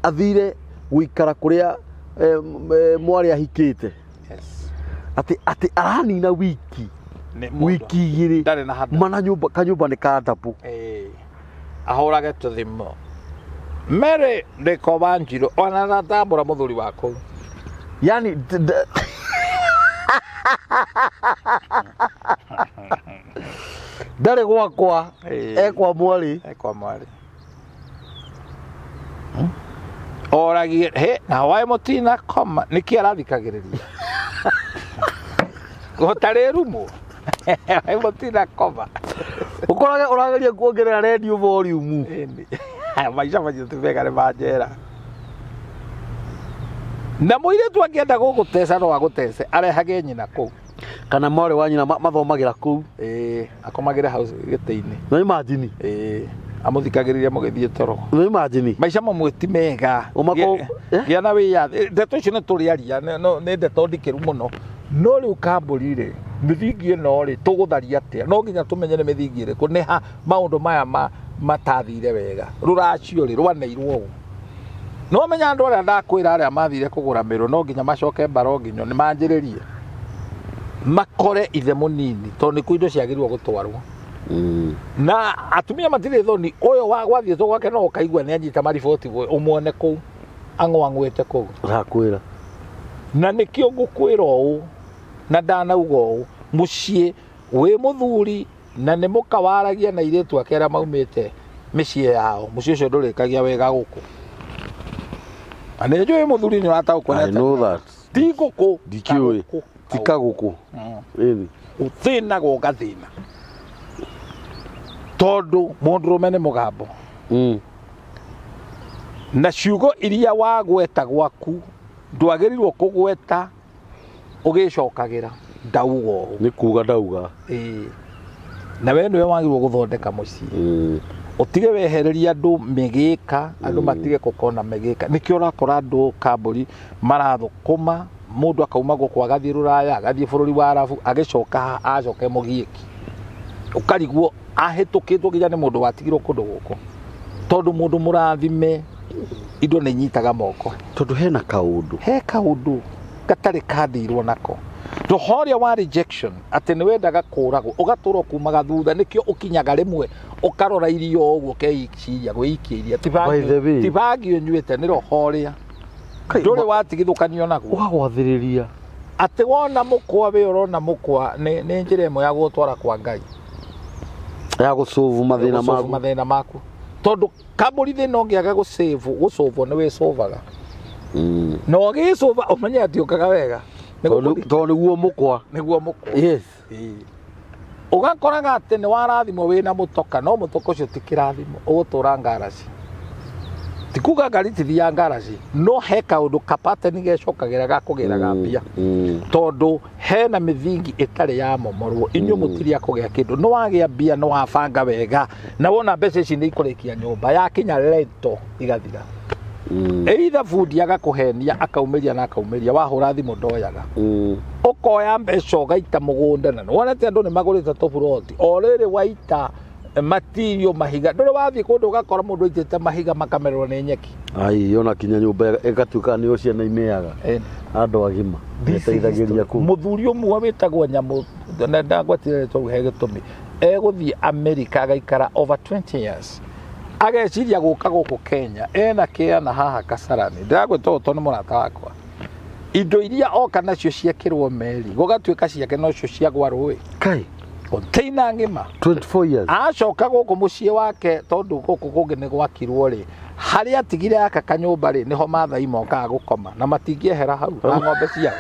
athire gũikara kũrĩa mwarĩ ahikĩte atĩ aranina wiki igĩrĩ mana kanyũmba nĩ kandabu ahũrage tũthimo Mary Ndĩkobanjirũ ona natambũra mũthuri wa kũu yani ndarĩ gwakwa ekwa mwarĩ oragie na waĩ mũtina koma nĩkĩ arathikagĩrĩria gũtarĩ rumu waĩ mũtina koma ũkorage ũrageria kuongerera radio volume maica macio ti mega nĩ manjera na mũirĩtu angĩenda gũgũteca no agũtece arehage nyina kũu kana mwarĩ wa nyina mathomagĩra kũu akomagĩra hau gĩtĩ-inĩ no imagine amũthikagĩrĩria mũgĩthiĩ toro no imagine maica mamwe ti mega gĩa na wĩyathi ndeto icio nĩ tũrĩaria nĩ ndeto ndikĩru mũno no rĩu Kamburi-rĩ mĩthingi ĩno-rĩ tũgũtharia atĩa no nginya tũmenye nĩ mĩthingi ĩrĩkũ nĩ ha maũndũ maya matathire wega rũracio-rĩ rwaneirwo ũũ no menya andũ arĩa ndakwĩra arĩa mathire kũgũra mĩrũ no nginya macoke mbaro nginyo nĩ manjĩrĩrie makore ithe mũnini tondũ nĩkuo indo ciagĩrĩirwo gũtwarwo na atumia matire thoni oyo wa gwathie to gwake no kaigwa ni anyita mariboti umwone ku angwangwete ku rakwira na nikio ngukwira u na ndanauga u mucii wi muthuri na ni mukawaragia na iretu akera maumite micii yao mucii ucio ndurikagia wega guku ane njui muthuri ni wata ukonete I know that ti guku dikiwe tika guku eni uthina goga thina tondu mundurume ni mugambo na ciugo iria wagweta gwaku ndwagirirwo kugweta ugicokagira ndauga ni kuga ndauga na we niwe wagirwo guthondeka mucii utige wehereria andu migika andu matige gukona migika nikio urakora andu kamburi marathukuma mundu akauma guku agathie ruraya agathie bururi wa Arabu agicoka acoke mugiiki ukarigwo ahitukitwo ginya ni mundu watigirwo kundu guku tondu mundu murathime indo ni nyitaga moko tondu hena kaundu gatari kathiirwo nako to Haria wa rejection ati ni wendaga kuragwo ugaturwo kumaga thutha nikio ukinyaga rimwe ukarora irio uguo keiciria gwikiria tibangi unyuite niro Haria nduri watigithukanio naguo wagwathiriria ati wona mukwa we urona mukwa ni njira imwe ya gutwara kwa Ngai ya gusolve mathina maku tondu kaburi thina ungiaga gusolve ni we solvaga no gisolve umenye ati ukaga wega tondu niguo mukwa yes ugakoraga ati ni warathimo wina mutoka no mutoka ucio ti kirathimo ugutura ngaraci tikuga ngari tithia ngaraci no he kaundu kapate ni gecokagira gakugiraga mbia tondu hena mithingi itari ya momorwo inyu mutiria kugia kindu no wagia mbia no wabanga wega na wona mbeca ici ni ikurikia nyumba ya kinya lento igathira either food agakuhenia akaumiria na akaumiria wahura thimu ndoyaga ukoya mbeca ugaita mugunda na wonete andu ni magurite toburoti oriri waita material mahiga ndore wathie kundu ugakora mundu aitite mahiga makamererwo ni nyeki ai yona kinya nyumba igatuika ni ucio na imeaga andu agima niteithagiria ku muthuri umwe witagwo nyamu na ndagwatire to he gitumi eguthie America agaikara over 20 years ageciria guka guku Kenya ena kiana haha Kasarani ndagweta uto ni murata wakwa indo iria oka nacio ciakirwo meri gugatuika ciake no cio ciagwa rui kai container ngima 24 years acoka guku mucii wake tondu guku kungi ni gwakirwo ri haria tigire aka kanyumba ri niho mathai mokaga gukoma na matingiehera hau na ng'ombe ciao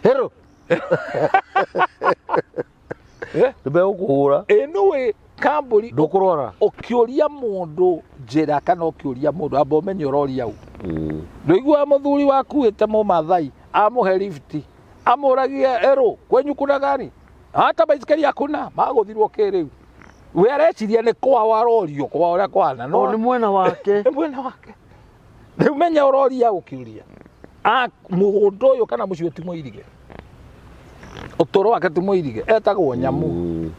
hero Nbe ukuhura enuwe kamburi ndukurora ukiuria mundu njira kana ukiuria mundu amba umenye uroria u nduigua muthuri waku ite mu mathai amuhe lift amuragie ero kwenyu kuna gari hata baisikeli hakuna maguthirwo kiriu we areciria ni kwa warorio kwa uria kwana no ni mwena wake ni umenya uroria ukiuria mugundu uyu kana mucio ti muirige utoro wake ti muirige etagwo nyamu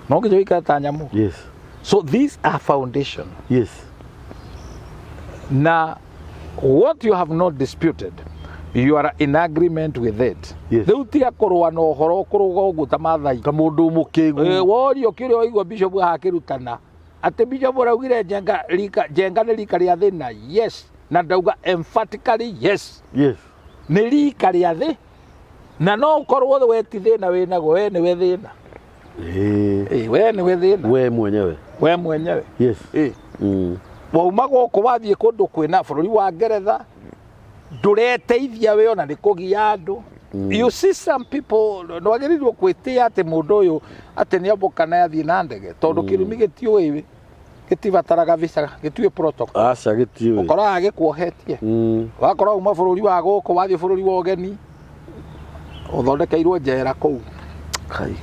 no nginya ikata nyamu yes so these are foundation yes na what you have not disputed you are in agreement with it yes riu tiga kurwa no horo kuruga ugu ta mathai ta mundu mukigu worio kirio igwa bishop hakirutana ate bishop araugire jenga ni rika ria thina yes na ndauga emphatically yes ni rika ria thi na no ukorwo we ti thina wina go we ni we thina we ni we thina we mwenyewe yes wauma guku wathie kundu kwina bururi wa Ngeretha ndureteithia we ona nikugia andu you see some people no agirirwo kwitia ati mundu uyu ati ni ambukana yathie na ndege tondu kirumi gitiui gitibataraga visa gitue protocol aca gitiui ukora agikuohetie wakora uma bururi wa guku wathie bururi wa ugeni uthondekeirwo njera kuu kai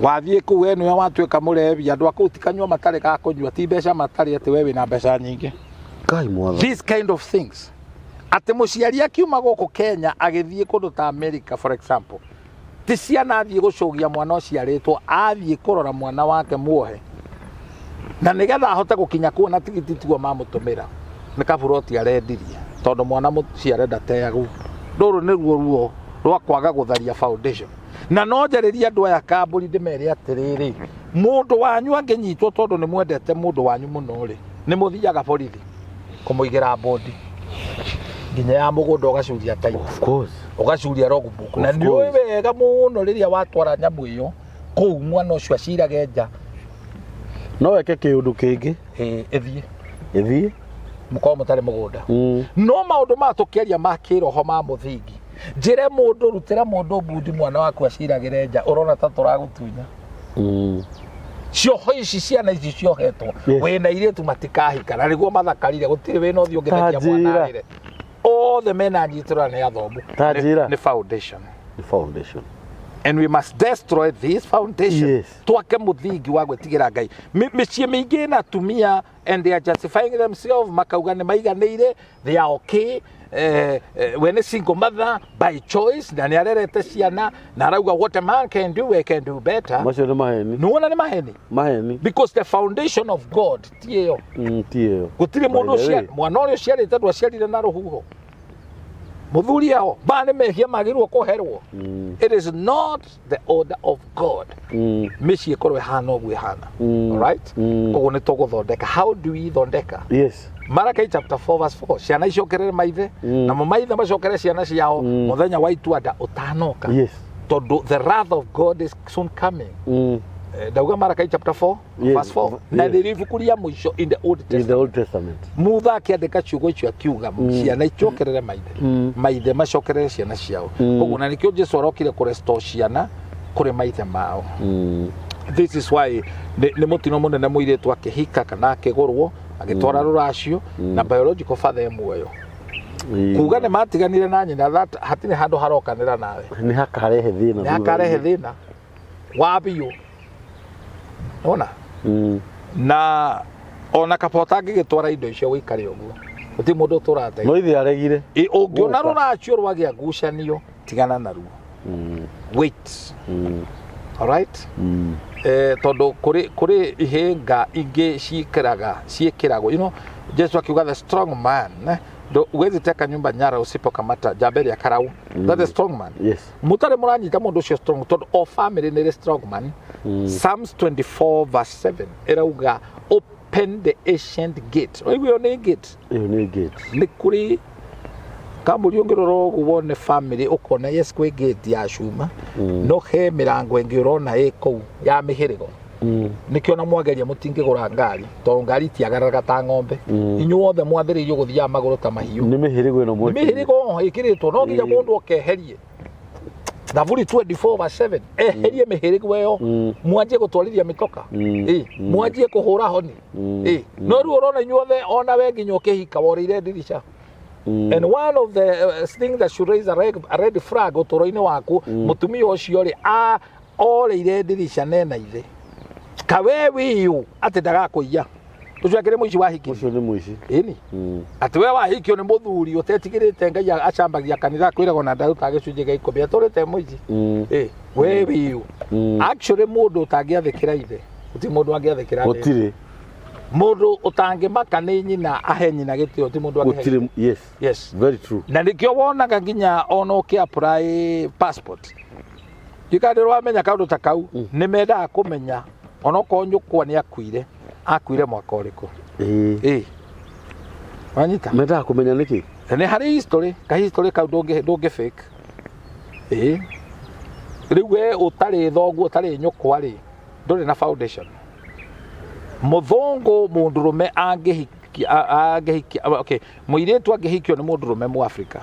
wathie ku we niwe watuika murebi andu aku tikanywa matare ga kunywa ti mbeca matare ati we wina mbeca nyingi kai mwatha this kind of things ati muciari akiuma guku Kenya agithie kundu ta America for example ti ciana athie gucogia mwana uciaritwo athie kurora mwana wake muohe na nigetha ahote gukinya kuona tigiti tigwo mamutumira ni kaburoti arendirie tondu mwana muciare ndateagu nduru niguo ruo rwa kwaga gutharia foundation na no njarĩria andũ aya kambũri ndĩmere atĩrĩrĩ mũndũ wanyu angĩnyitwo tondũ nĩ mwendete mũndũ wanyu mũno rĩ nĩ mũthiaga borithi kũmũigĩra bondi nginya ya mũgũnda ũgacuria title of course ũgacuria logbook na nĩ ũĩ wega mũno rĩrĩa watwara nyamũ ĩyo kũu mwana ũcio acirage nja no weke kĩũndũ kĩngĩ ĩthiĩ mũkorwo mũtarĩ mũgũnda no maũndũ ma tũkĩaria ma kĩroho ma mũthingi njĩre mũndũ rutĩra mũndũ bundi mwana waku aciragĩre nja ũrona ta tũragũtunya cioho ici ciana ici ciohetwo wĩna irĩtu matikahika na nĩguo mathakarire gũtirĩ wĩna ũthiũ ũngĩthekia mwana rĩre othe mena nyitĩrwo nĩ athomu nĩ foundation and we must destroy this foundation twake mũthingi wa gwĩtigĩra Ngai mĩciĩ mĩingĩ na atumia and they are justifying themselves makauga nĩ maiganĩire they are okay when a single mother by choice na nĩ arerete ciana na arauga what a man can do we can do better macio nĩ maheni nuona nĩ maheni because the foundation of God ti ĩyo gũtirĩ mũndũ mwana ũrĩa ũciarĩte ndwaciarire na rũhuho mũthuri ao bane mehia magĩrwo kũherwo it is not the order of God mĩciĩ ĩkorwo ĩhana ũguo ĩhana alright koguo nĩ tũgũthondeka how do we thondeka Malachi chapter 4 verse 4 ciana icokerere maithe na maithe macokerere ciana ciao mũthenya wa itua-nda ũtanoka tondũ the wrath of God is soon coming Dauga Malachi chapter 4 verse 4 na ndirivũkuria mũico in the Old Testament Mutha akĩandĩka ciugo icio akiuga ciana icokerere maithe macokerere ciana ciao koguo na nĩkĩo Jesũ arokire kũrestore ciana kũrĩ maithe mao this is why nĩ mũtino mũnene mũirĩtu akĩhika kana akĩgũrwo agĩtwara rũracio na biological father muoyo kuga nĩ matiganire na nyina hatirĩ handũ harokanĩra nawe nĩ hakarehe thĩna wabiyo ona na ona kapota angĩgĩtwara indo icio wĩikare ũguo gũtirĩ mũndũ ũtũrate no ithe aregire ũngĩona rũracio rwagĩa ngucanio tigana naruo wait alright tondũ kũrĩ ihĩnga ingĩ ciĩkĩragwo you know Jesũ akiuga the strong man uwezi teka nyumba nyara usipokamata jaberi ya karau that is strong man mutare muranyita mũndũ ũcio strong tondũ o family nĩ strong man Psalms 24 verse 7 erauga open the ancient gate oigwo nĩ gate nĩ kũrĩ kamburi ũngĩrora wone family ukona yes kwĩ gate ya cuma no he mĩrango ĩngĩ ũrona ĩkũu ya mĩhĩrĩgo nikio na mwageria mutingĩgũra ngari tondũ ngari tiagararaga ta ng'ombe inyuothe mwathĩrĩirio gũthiaga magũrũ ta mahiũ nĩ mĩhĩrĩgo ĩno mweke mĩhĩrĩgo ĩkĩrĩtwo no nginya mũndũ okeherie Thaburi 24 verse 7 eherie mĩhĩrĩgo ĩyo mwanjie gũtwarithia mĩtoka mwanjie kũhũra honi no rĩu ũrona inyuothe ona we nginya ũkĩhika worĩire ndirisha and one of the things that should raise a red flag ũtũũro-inĩ waku mũtumia ũcio rĩ orĩire ndirisha nena ithe kawe wiyu ati ndagakũiya ucio akĩrĩ mũici wahiki ucio nĩ mũici ĩni ati we wahikio nĩ mũthuri ũtetigĩrĩte Ngai acambagia kanitha kwĩragwo na ndaruta gĩcunjĩ gĩa 10 atũrĩte mũici we wiyu actually mũndũ ũtangĩathĩkĩra ithe gũtirĩ mũndũ angĩathĩkĩra gũtirĩ mũndũ ũtangĩmaka nĩ nyina ahe nyina gĩtĩo ti mũndũ angĩathĩkĩra yes very true na nĩkĩo wonaga nginya ona ũkĩapply passport gĩkandĩrwo wamenya kaũndũ ta kau nĩ mendaga kũmenya ona ko nyũkwa nĩ akuire mwaka ũrĩkũ wanyita mendaga kũmenya nĩkĩ nĩ harĩ history kau ndũngĩ fake rĩu we ũtarĩ thoguo ũtarĩ nyũkwa rĩ ndũrĩ na foundation mũthũngũ mũndũrũme angĩhikia okay mũirĩtu angĩhikio nĩ mũndũrũme Mũafrika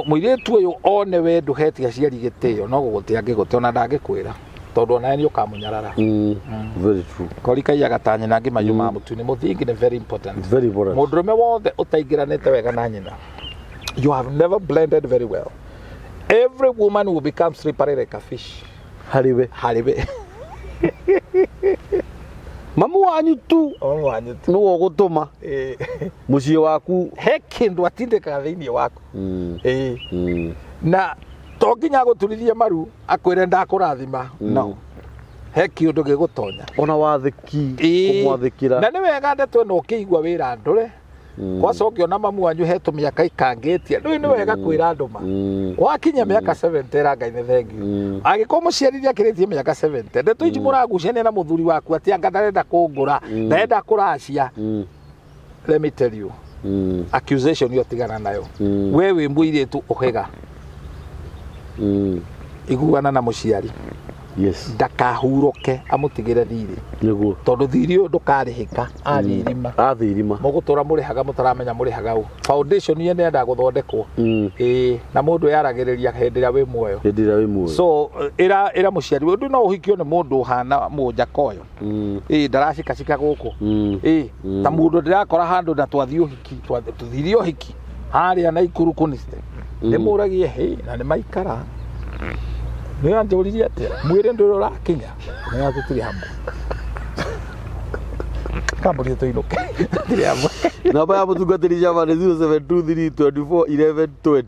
mũirĩtu ũyũ one we ndũhetie aciari gĩtĩo no gũgũtĩa angĩgũte ona ndangĩkwĩra tondũ ona nĩ ũkamũnyarara very true korikaia gatanya na ngĩmayu ma mũtu nĩ mũthingi nĩ very important mũndũrũme wothe ũtaingĩranĩte wega na nyina you have never blended very well every woman will become slippery like a fish hariwe mamu wanyu tu nĩwe ũgũtũma mũciĩ waku he kĩndũ atindĩkaga thĩinĩ waku na to nginya gũturithia maru akwĩre ndakũrathima no he kĩndũ gĩgũtonya ona wathĩki kũmwathĩkĩra na nĩ wega ndeto ĩno ũkĩigua wĩra ndũre kwaca ũngĩona mamu wanyu he tũmĩaka ikangĩtie ndũĩ nĩ wega kwĩra andũ ma wakinya mĩaka 70 rangai-inĩ thengio angĩkorwo mũciarithia akĩrĩtie mĩaka 70 ndeto ici mũragucania na mũthuri waku atĩ anga ndarenda kũngũra ndarenda kũracia let me tell you accusation yo tigana nayo we wĩ mũirĩtu ũhĩga iguana na mũciari ndakahurũke amũtigĩre thirĩ nĩguo tondũ thirĩ ũyũ ndũkarĩhĩka athirima mũgũtũra mũrĩhaga mũtaramenya mũrĩhaga ũ foundation ye nĩenda gũthondekwo na mũndũ yaragĩrĩria hĩndĩ ĩrĩa wĩ muoyo so ĩra mũciari ũndũ no ũhikio nĩ mũndũ ũhana mũnja koyo ndaracikacika gũkũ ta mũndũ ndĩrakora handũ na tũthirie ũhiki harĩa na Ikuru kuniste nĩmũragie na nĩmaikara nĩ anjũririe atĩa mwĩrĩ ndũrĩ ũrakinya nĩ atũtiri hamwe kambũri tũinũke tũtiri hamwe namba ya mũtungatĩri java nĩ 0723241120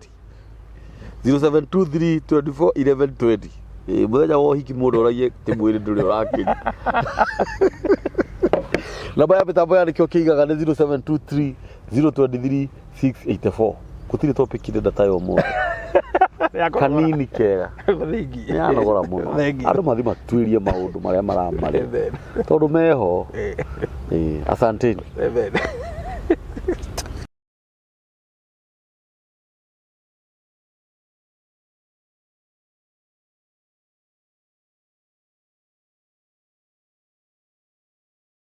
0723241120 mũthenya wa ũhiki mũndũ ũragie tĩ mwĩrĩ ndũrĩ ũrakinya namba ya mĩtambo ya nĩkĩo kĩigaga nĩ 0723023684 gũtirĩ topic ndenda tayo mũndũ kanini kega nĩ anogora mũno andũ mathi matuĩrie maũndũ marĩa maramarĩ tondũ meho asanteni